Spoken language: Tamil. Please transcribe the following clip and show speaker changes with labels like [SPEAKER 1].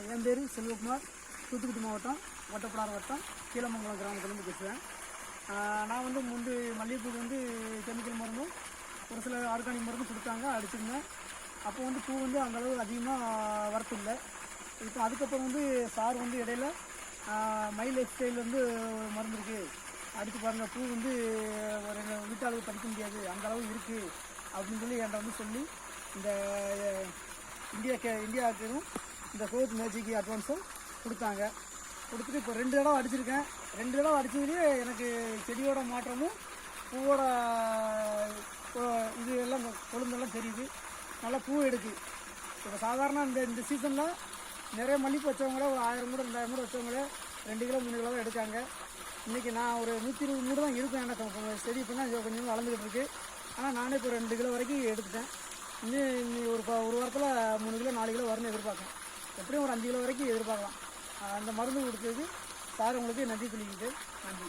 [SPEAKER 1] என் பேர் செல்வகுமார், தூத்துக்குடி மாவட்டம் ஒட்டப்பிடாரம் வட்டம் கீழமங்கலம் கிராமத்துலேருந்து பேசுகிறேன். நான் வந்து முன்பு மல்லிகைப்பூ வந்து கெமிக்கல் மருந்தும் ஒரு சில ஆர்கானிக் மருந்தும் கொடுத்தாங்க, அடிச்சிருந்தேன். அப்போ வந்து பூ வந்து அந்தளவு அதிகமாக வரத்து இல்லை. இப்போ அதுக்கப்புறம் வந்து சார் வந்து இடையில மை லைஃப் ஸ்டைல் வந்து மருந்து இருக்குது, அடித்து பாருங்கள், பூ வந்து ஒரு வீட்டாளவு படிக்க முடியாது அந்தளவு இருக்குது அப்படின்னு சொல்லி என்கிட்ட வந்து சொல்லி இந்த இந்தியாவுக்கும் இந்த க்ரோத் மேஜிக் அட்வான்ஸும் கொடுத்தாங்க. கொடுத்துட்டு இப்போ 2 தடவை அடிச்சிருக்கேன். 2 தடவை அடித்ததுலேயே எனக்கு செடியோட மாற்றமும் பூவோட இது எல்லாம் கொழுந்தெல்லாம் தெரியுது, நல்லா பூ எடுக்குது. இப்போ சாதாரண இந்த சீசனில் நிறைய மல்லிகைப்பூ வச்சவங்களே ஒரு 1000 மூட 2000 மூட வச்சவங்களே 2 கிலோ 3 கிலோ தான் எடுக்காங்க. இன்றைக்கி நான் ஒரு 120 மூடு தான் இருக்கும். எனக்கு செடி இப்போ தான் கொஞ்சம் வளர்ந்துக்கிட்டு இருக்குது. ஆனால் நானே இப்போ 2 கிலோ வரைக்கும் எடுத்துட்டேன். இன்னும் ஒரு வாரத்தில் 3 கிலோ 4 கிலோ வரும்னு எதிர்பார்க்கேன். எப்படியும் ஒரு 5 கிலோ வரைக்கும் எதிர்பார்க்கலாம். அந்த மருந்து கொடுத்ததுக்கு சார் உங்களுக்கு நன்றி சொல்லிக்கிட்டு நன்றி.